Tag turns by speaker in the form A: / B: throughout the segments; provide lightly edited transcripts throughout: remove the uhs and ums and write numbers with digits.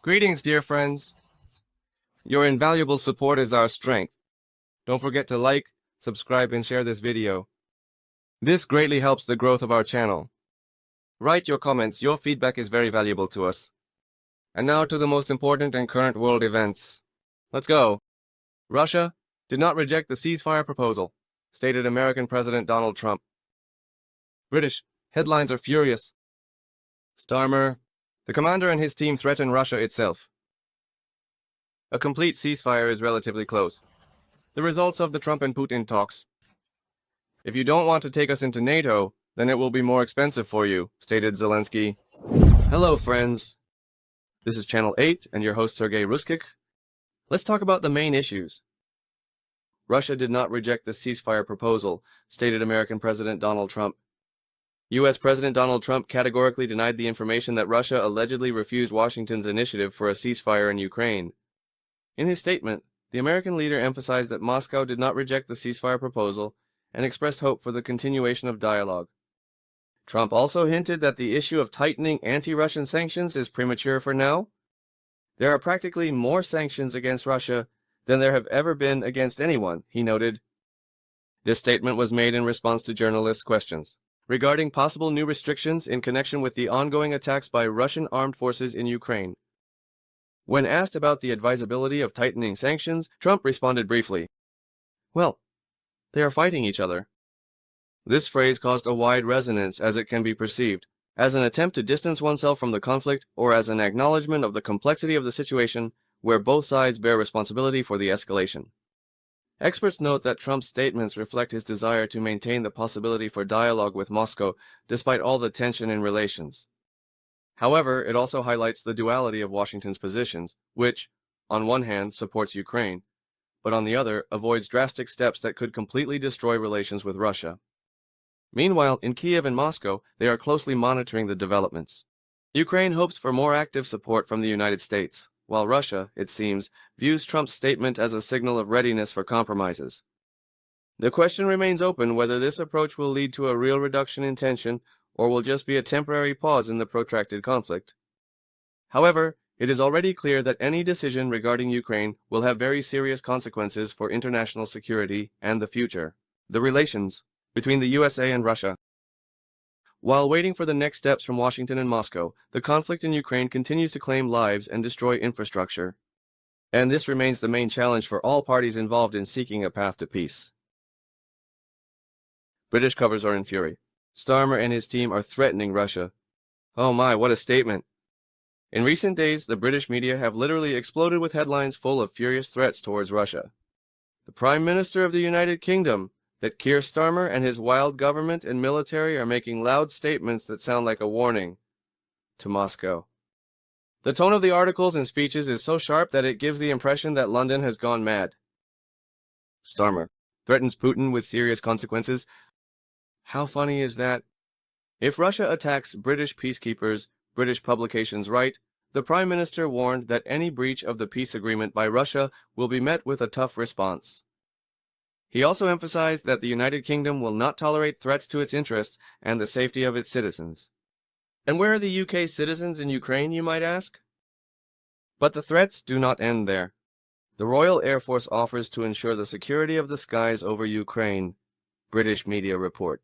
A: Greetings, dear friends. Your invaluable support is our strength. Don't forget to like, subscribe, and share this video. This greatly helps the growth of our channel. Write your comments. Your feedback is very valuable to us. And now to the most important and current world events. Let's go. Russia did not reject the ceasefire proposal, stated American President Donald Trump. British headlines are furious. Starmer, the commander and his team threaten Russia itself. A complete ceasefire is relatively close. The results of the Trump and Putin talks. If you don't want to take us into NATO, then it will be more expensive for you, stated Zelenskiy. Hello, friends. This is Channel 8 and your host Sergei Ruskik. Let's talk about the main issues. Russia did not reject the ceasefire proposal, stated American President Donald Trump. U.S. President Donald Trump categorically denied the information that Russia allegedly refused Washington's initiative for a ceasefire in Ukraine. In his statement, the American leader emphasized that Moscow did not reject the ceasefire proposal and expressed hope for the continuation of dialogue. Trump also hinted that the issue of tightening anti-Russian sanctions is premature for now. There are practically more sanctions against Russia than there have ever been against anyone, he noted. This statement was made in response to journalists' questions regarding possible new restrictions in connection with the ongoing attacks by Russian armed forces in Ukraine. When asked about the advisability of tightening sanctions, Trump responded briefly, "Well, they are fighting each other." This phrase caused a wide resonance as it can be perceived as an attempt to distance oneself from the conflict or as an acknowledgement of the complexity of the situation where both sides bear responsibility for the escalation. Experts note that Trump's statements reflect his desire to maintain the possibility for dialogue with Moscow despite all the tension in relations. However, it also highlights the duality of Washington's positions, which, on one hand, supports Ukraine, but on the other, avoids drastic steps that could completely destroy relations with Russia. Meanwhile, in Kiev and Moscow, they are closely monitoring the developments. Ukraine hopes for more active support from the United States, while Russia, it seems, views Trump's statement as a signal of readiness for compromises. The question remains open whether this approach will lead to a real reduction in tension or will just be a temporary pause in the protracted conflict. However, it is already clear that any decision regarding Ukraine will have very serious consequences for international security and the future. The relations between the USA and Russia. While waiting for the next steps from Washington and Moscow, the conflict in Ukraine continues to claim lives and destroy infrastructure. And this remains the main challenge for all parties involved in seeking a path to peace. British covers are in fury. Starmer and his team are threatening Russia. Oh my, what a statement. In recent days, the British media have literally exploded with headlines full of furious threats towards Russia. The Prime Minister of the United Kingdom, that Keir Starmer and his wild government and military are making loud statements that sound like a warning to Moscow. The tone of the articles and speeches is so sharp that it gives the impression that London has gone mad. Starmer threatens Putin with serious consequences. How funny is that? If Russia attacks British peacekeepers, British publications write, the Prime Minister warned that any breach of the peace agreement by Russia will be met with a tough response. He also emphasized that the United Kingdom will not tolerate threats to its interests and the safety of its citizens. And where are the UK's citizens in Ukraine, you might ask? But the threats do not end there. The Royal Air Force offers to ensure the security of the skies over Ukraine, British media report.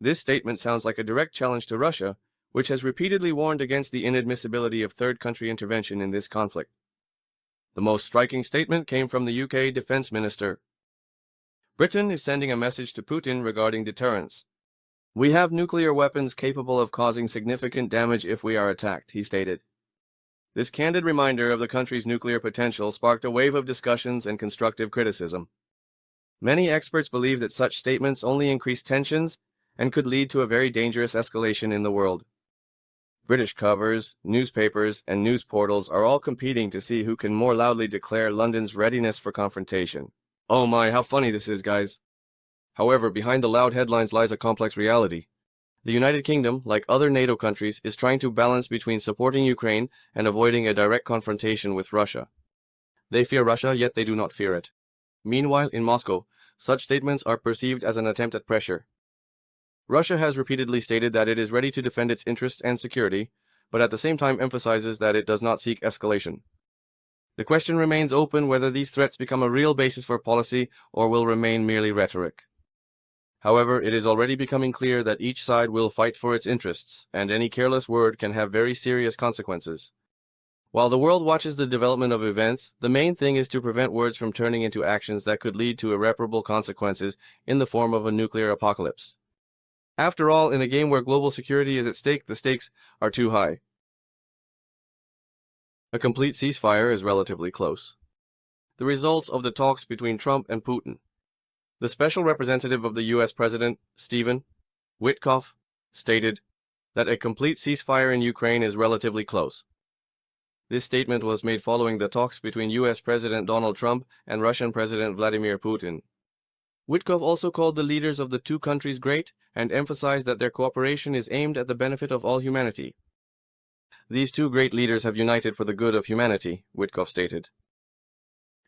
A: This statement sounds like a direct challenge to Russia, which has repeatedly warned against the inadmissibility of third-country intervention in this conflict. The most striking statement came from the UK Defence Minister. Britain is sending a message to Putin regarding deterrence. "We have nuclear weapons capable of causing significant damage if we are attacked," he stated. This candid reminder of the country's nuclear potential sparked a wave of discussions and constructive criticism. Many experts believe that such statements only increase tensions and could lead to a very dangerous escalation in the world. British covers, newspapers, and news portals are all competing to see who can more loudly declare London's readiness for confrontation. Oh my, how funny this is, guys. However, behind the loud headlines lies a complex reality. The United Kingdom, like other NATO countries, is trying to balance between supporting Ukraine and avoiding a direct confrontation with Russia. They fear Russia, yet they do not fear it. Meanwhile, in Moscow, such statements are perceived as an attempt at pressure. Russia has repeatedly stated that it is ready to defend its interests and security, but at the same time emphasizes that it does not seek escalation. The question remains open whether these threats become a real basis for policy or will remain merely rhetoric. However, it is already becoming clear that each side will fight for its interests, and any careless word can have very serious consequences. While the world watches the development of events, the main thing is to prevent words from turning into actions that could lead to irreparable consequences in the form of a nuclear apocalypse. After all, in a game where global security is at stake, the stakes are too high. A complete ceasefire is relatively close. The results of the talks between Trump and Putin. The special representative of the U.S. President, Stephen Witkoff, stated that a complete ceasefire in Ukraine is relatively close. This statement was made following the talks between U.S. President Donald Trump and Russian President Vladimir Putin. Witkoff also called the leaders of the two countries great and emphasized that their cooperation is aimed at the benefit of all humanity. These two great leaders have united for the good of humanity, Witkoff stated.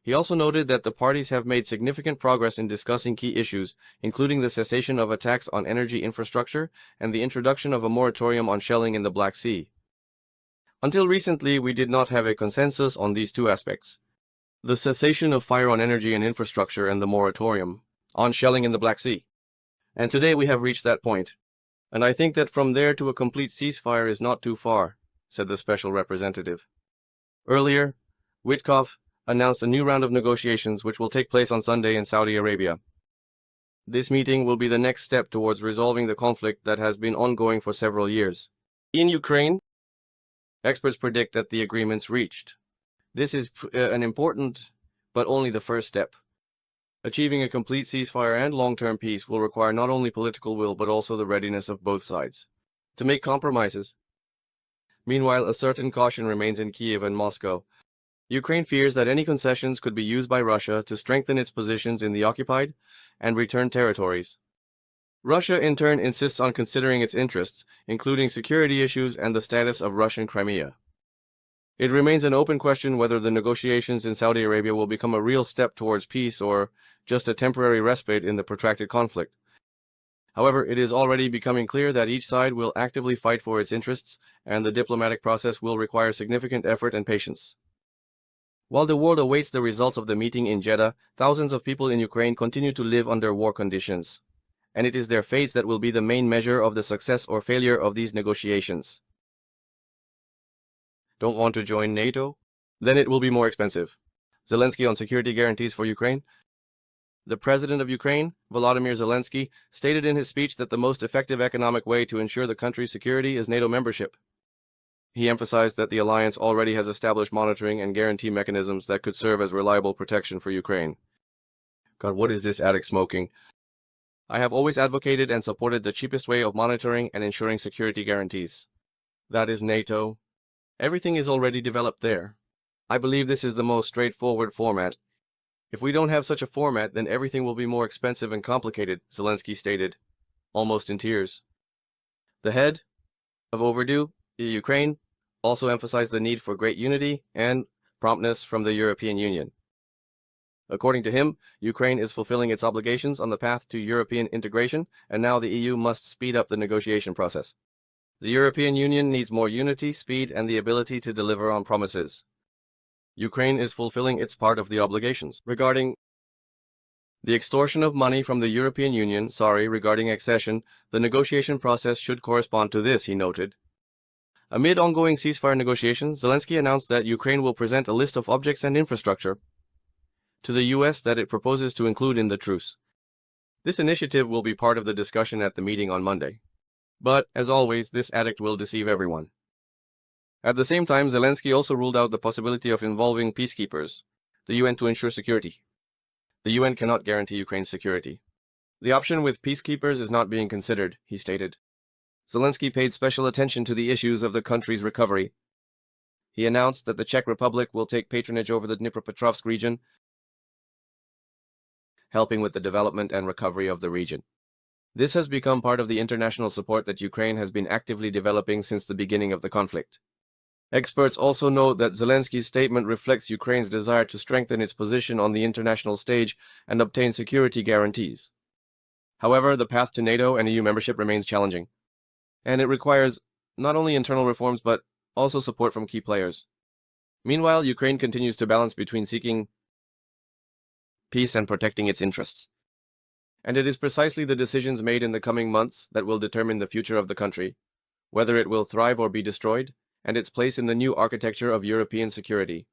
A: He also noted that the parties have made significant progress in discussing key issues, including the cessation of attacks on energy infrastructure and the introduction of a moratorium on shelling in the Black Sea. Until recently, we did not have a consensus on these two aspects: the cessation of fire on energy and infrastructure and the moratorium on shelling in the Black Sea. And today we have reached that point. And I think that from there to a complete ceasefire is not too far, said the special representative. Earlier, Witkoff announced a new round of negotiations which will take place on Sunday in Saudi Arabia. This meeting will be the next step towards resolving the conflict that has been ongoing for several years. In Ukraine, experts predict that the agreements reached. This is an important, but only the first step. Achieving a complete ceasefire and long-term peace will require not only political will but also the readiness of both sides to make compromises. Meanwhile, a certain caution remains in Kiev and Moscow. Ukraine fears that any concessions could be used by Russia to strengthen its positions in the occupied and returned territories. Russia, in turn, insists on considering its interests, including security issues and the status of Russian Crimea. It remains an open question whether the negotiations in Saudi Arabia will become a real step towards peace or just a temporary respite in the protracted conflict. However, it is already becoming clear that each side will actively fight for its interests, and the diplomatic process will require significant effort and patience. While the world awaits the results of the meeting in Jeddah, thousands of people in Ukraine continue to live under war conditions, and it is their fates that will be the main measure of the success or failure of these negotiations. Don't want to join NATO? Then it will be more expensive. Zelenskiy on security guarantees for Ukraine. The president of Ukraine, Volodymyr Zelenskiy, stated in his speech that the most effective economic way to ensure the country's security is NATO membership. He emphasized that the alliance already has established monitoring and guarantee mechanisms that could serve as reliable protection for Ukraine. God, what is this addict smoking? I have always advocated and supported the cheapest way of monitoring and ensuring security guarantees. That is NATO. Everything is already developed there. I believe this is the most straightforward format. If we don't have such a format, then everything will be more expensive and complicated, Zelensky stated, almost in tears. The head of Overdue, Ukraine, also emphasized the need for great unity and promptness from the European Union. According to him, Ukraine is fulfilling its obligations on the path to European integration, and now the EU must speed up the negotiation process. The European Union needs more unity, speed, and the ability to deliver on promises. Ukraine is fulfilling its part of the obligations. Regarding the extortion of money from the European Union, regarding accession, the negotiation process should correspond to this, he noted. Amid ongoing ceasefire negotiations, Zelensky announced that Ukraine will present a list of objects and infrastructure to the U.S. that it proposes to include in the truce. This initiative will be part of the discussion at the meeting on Monday. But, as always, this addict will deceive everyone. At the same time, Zelensky also ruled out the possibility of involving peacekeepers, the UN, to ensure security. The UN cannot guarantee Ukraine's security. The option with peacekeepers is not being considered, he stated. Zelensky paid special attention to the issues of the country's recovery. He announced that the Czech Republic will take patronage over the Dnipropetrovsk region, helping with the development and recovery of the region. This has become part of the international support that Ukraine has been actively developing since the beginning of the conflict. Experts also note that Zelenskyy's statement reflects Ukraine's desire to strengthen its position on the international stage and obtain security guarantees. However, the path to NATO and EU membership remains challenging, and it requires not only internal reforms but also support from key players. Meanwhile, Ukraine continues to balance between seeking peace and protecting its interests. And it is precisely the decisions made in the coming months that will determine the future of the country, whether it will thrive or be destroyed, and its place in the new architecture of European security.